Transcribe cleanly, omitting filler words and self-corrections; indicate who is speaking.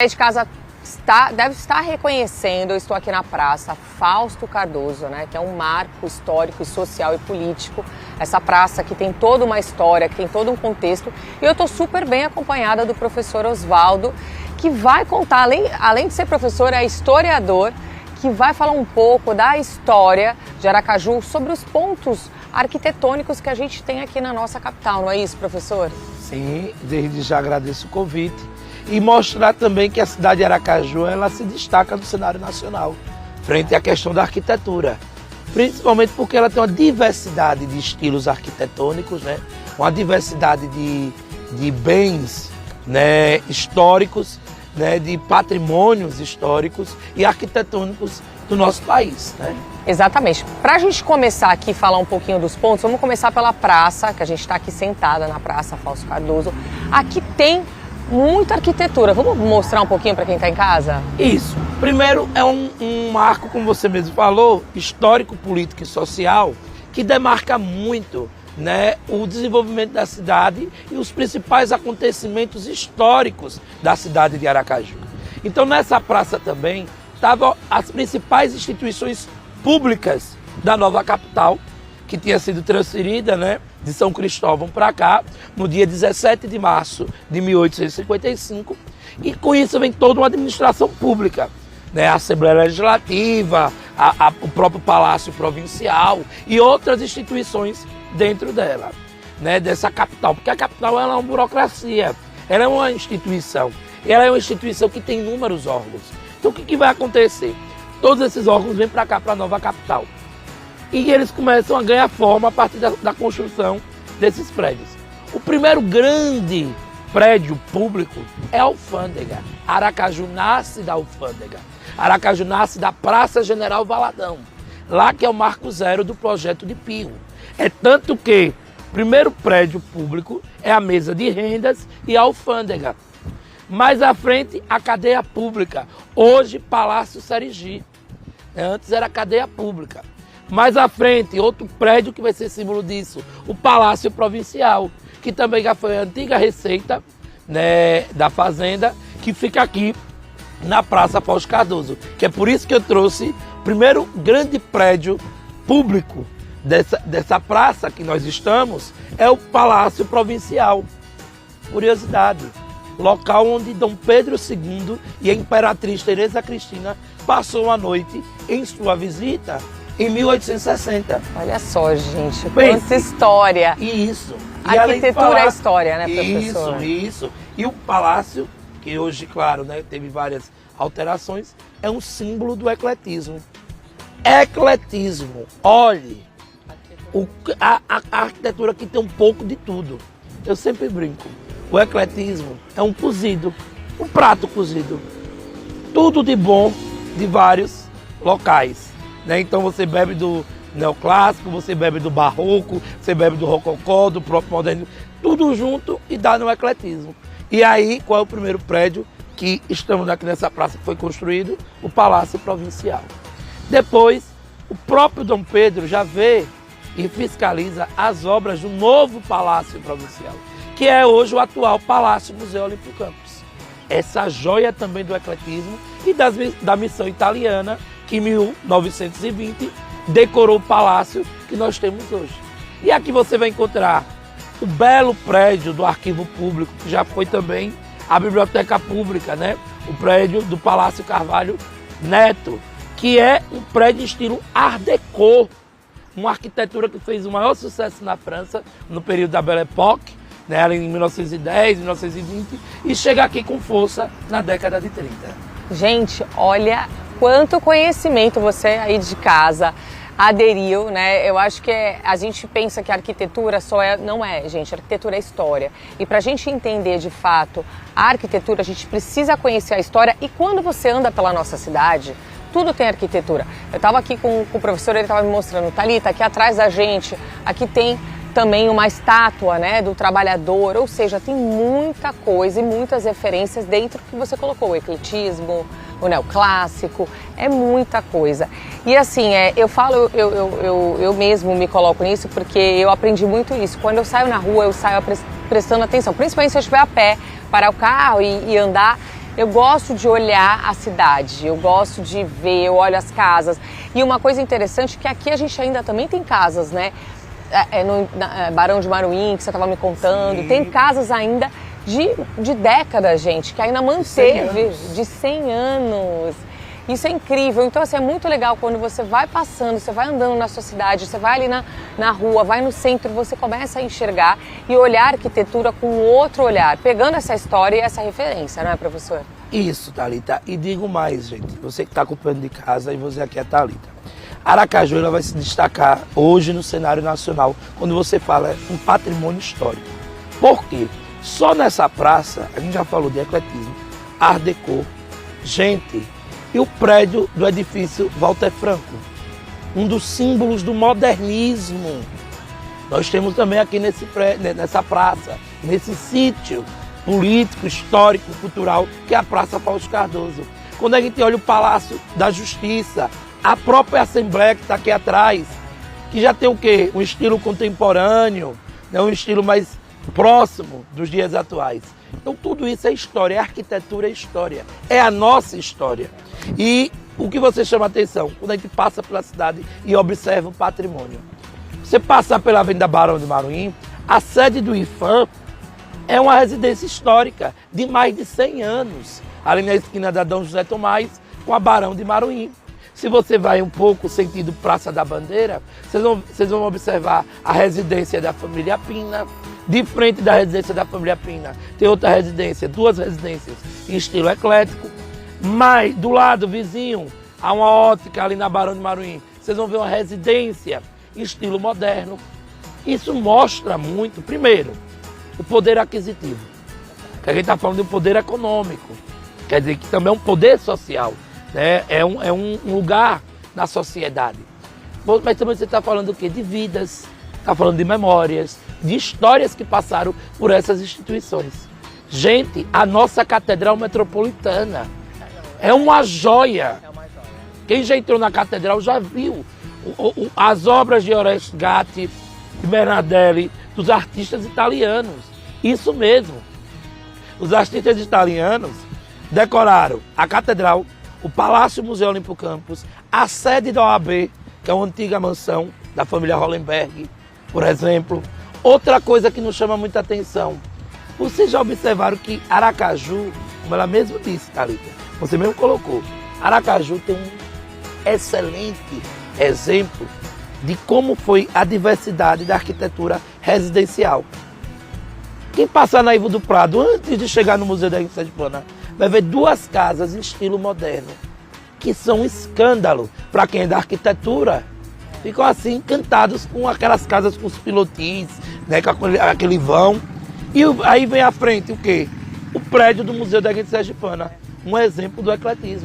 Speaker 1: De casa deve estar reconhecendo, eu estou aqui na Praça Fausto Cardoso, né, que é um marco histórico, social e político. Essa praça que tem toda uma história, que tem todo um contexto. E eu estou super bem acompanhada do professor Oswaldo, que vai contar, além de ser professor, é historiador, que vai falar um pouco da história de Aracaju, sobre os pontos arquitetônicos que a gente tem aqui na nossa capital, não é isso, professor?
Speaker 2: Sim, desde já agradeço o convite. E mostrar também que a cidade de Aracaju ela se destaca no cenário nacional, frente à questão da arquitetura. Principalmente porque ela tem uma diversidade de estilos arquitetônicos, né? Uma diversidade de bens, né, históricos, né, de patrimônios históricos e arquitetônicos do nosso país, né?
Speaker 1: Exatamente. Para a gente começar aqui a falar um pouquinho dos pontos, vamos começar pela praça, que a gente está aqui sentada na Praça Fausto Cardoso. Aqui tem muita arquitetura. Vamos mostrar um pouquinho para quem está em casa?
Speaker 2: Isso. Primeiro é um marco, como você mesmo falou, histórico, político e social, que demarca muito, né, o desenvolvimento da cidade e os principais acontecimentos históricos da cidade de Aracaju. Então nessa praça também estavam as principais instituições públicas da nova capital, que tinha sido transferida, né, de São Cristóvão para cá, no dia 17 de março de 1855, e com isso vem toda uma administração pública, né, a Assembleia Legislativa, o próprio Palácio Provincial e outras instituições dentro dela, né, dessa capital, porque a capital ela é uma burocracia, ela é uma instituição, e ela é uma instituição que tem inúmeros órgãos. Então o que vai acontecer? Todos esses órgãos vêm para cá, para a nova capital. E eles começam a ganhar forma a partir da construção desses prédios. O primeiro grande prédio público é a Alfândega. Aracaju nasce da Alfândega. Aracaju nasce da Praça General Valadão, lá que é o marco zero do projeto de Pirro. É tanto que o primeiro prédio público é a mesa de rendas e a Alfândega. Mais à frente, a cadeia pública, hoje Palácio Serigi. Antes era a cadeia pública. Mais à frente, outro prédio que vai ser símbolo disso, o Palácio Provincial, que também já foi a antiga receita, né, da fazenda, que fica aqui na Praça Fausto Cardoso. Que é por isso que eu trouxe o primeiro grande prédio público dessa praça que nós estamos, é o Palácio Provincial. Curiosidade, local onde Dom Pedro II e a Imperatriz Teresa Cristina passou a noite em sua visita em 1860.
Speaker 1: Olha só, gente, quanta história.
Speaker 2: Isso.
Speaker 1: E arquitetura é história, né, professor?
Speaker 2: Isso. E o palácio, que hoje, claro, né, teve várias alterações, é um símbolo do ecletismo. Ecletismo. Olhe, a arquitetura aqui tem um pouco de tudo. Eu sempre brinco. O ecletismo é um cozido, um prato cozido. Tudo de bom de vários locais. Né? Então você bebe do neoclássico, você bebe do barroco, você bebe do rococó, do próprio moderno, tudo junto e dá no ecletismo. E aí, qual é o primeiro prédio que estamos aqui nessa praça que foi construído? O Palácio Provincial. Depois, o próprio Dom Pedro já vê e fiscaliza as obras do novo Palácio Provincial, que é hoje o atual Palácio Museu Olímpio Campos. Essa joia também do ecletismo e da missão italiana, que em 1920 decorou o palácio que nós temos hoje. E aqui você vai encontrar o belo prédio do Arquivo Público, que já foi também a Biblioteca Pública, né? O prédio do Palácio Carvalho Neto, que é um prédio em estilo Art Deco, uma arquitetura que fez o maior sucesso na França no período da Belle Époque, né? Ali em 1910, 1920, e chega aqui com força na década de 30.
Speaker 1: Gente, olha quanto conhecimento você aí de casa aderiu, né? Eu acho que a gente pensa que a arquitetura não é, gente, a arquitetura é história. E para a gente entender de fato a arquitetura, a gente precisa conhecer a história. E quando você anda pela nossa cidade, tudo tem arquitetura. Eu estava aqui com o professor, ele estava me mostrando, Thalita, aqui atrás da gente, aqui tem também uma estátua, né, do trabalhador, ou seja, tem muita coisa e muitas referências dentro que você colocou, o ecletismo, o neoclássico, é muita coisa. E assim, eu mesmo me coloco nisso porque eu aprendi muito isso. Quando eu saio na rua, eu saio prestando atenção, principalmente se eu estiver a pé, parar o carro e andar. Eu gosto de olhar a cidade, eu gosto de ver, eu olho as casas. E uma coisa interessante é que aqui a gente ainda também tem casas, né? Barão de Maruim, que você estava me contando,
Speaker 2: Sim.
Speaker 1: tem casas ainda de décadas, gente, que ainda manteve, de 100 anos. Isso é incrível. Então, assim, é muito legal quando você vai passando, você vai andando na sua cidade, você vai ali na rua, vai no centro, você começa a enxergar e olhar a arquitetura com outro olhar, pegando essa história e essa referência, não é, professor?
Speaker 2: Isso, Thalita. E digo mais, gente, você que está acompanhando de casa e você aqui é a Thalita. Aracaju ela vai se destacar hoje no cenário nacional quando você fala em patrimônio histórico. Por quê? Só nessa praça, a gente já falou de ecletismo, Art Deco, gente, e o prédio do edifício Walter Franco, um dos símbolos do modernismo. Nós temos também aqui nessa praça, nesse sítio político, histórico, cultural, que é a Praça Fausto Cardoso. Quando a gente olha o Palácio da Justiça, a própria Assembleia que está aqui atrás, que já tem o quê? Um estilo contemporâneo, né? Um estilo mais próximo dos dias atuais. Então tudo isso é história, é arquitetura, é história, é a nossa história. E o que você chama a atenção quando a gente passa pela cidade e observa o patrimônio? Você passar pela Avenida Barão de Maruim, a sede do IPHAN é uma residência histórica de mais de 100 anos, ali na esquina da Dom José Tomás com a Barão de Maruim. Se você vai um pouco sentido Praça da Bandeira, vocês vão observar a residência da família Pina. De frente da residência da família Pina tem outra residência, duas residências em estilo eclético. Mas do lado vizinho há uma ótica ali na Barão de Maruim. Vocês vão ver uma residência em estilo moderno. Isso mostra muito, primeiro, o poder aquisitivo. Que a gente está falando de um poder econômico. Quer dizer que também é um poder social. Né? É um lugar na sociedade. Mas também você está falando o quê? De vidas, está falando de memórias, de histórias que passaram por essas instituições. Gente, a nossa Catedral Metropolitana é uma joia. Quem já entrou na Catedral já viu as obras de Orestes Gatti, de Bernardelli, dos artistas italianos. Isso mesmo. Os artistas italianos decoraram a Catedral, o Palácio Museu Olimpo Campos, a sede da OAB, que é uma antiga mansão da família Hollenberg, por exemplo. Outra coisa que nos chama muita atenção, vocês já observaram que Aracaju, como ela mesma disse, Thalita, você mesmo colocou, Aracaju tem um excelente exemplo de como foi a diversidade da arquitetura residencial. Quem passar na Ivo do Prado, antes de chegar no Museu da Arte Sergipana, vai ver duas casas em estilo moderno, que são um escândalo para quem é da arquitetura. Ficam assim encantados com aquelas casas com os pilotis, né, com aquele vão. E aí vem à frente o quê? O prédio do Museu da Arte Sergipana, um exemplo do ecletismo.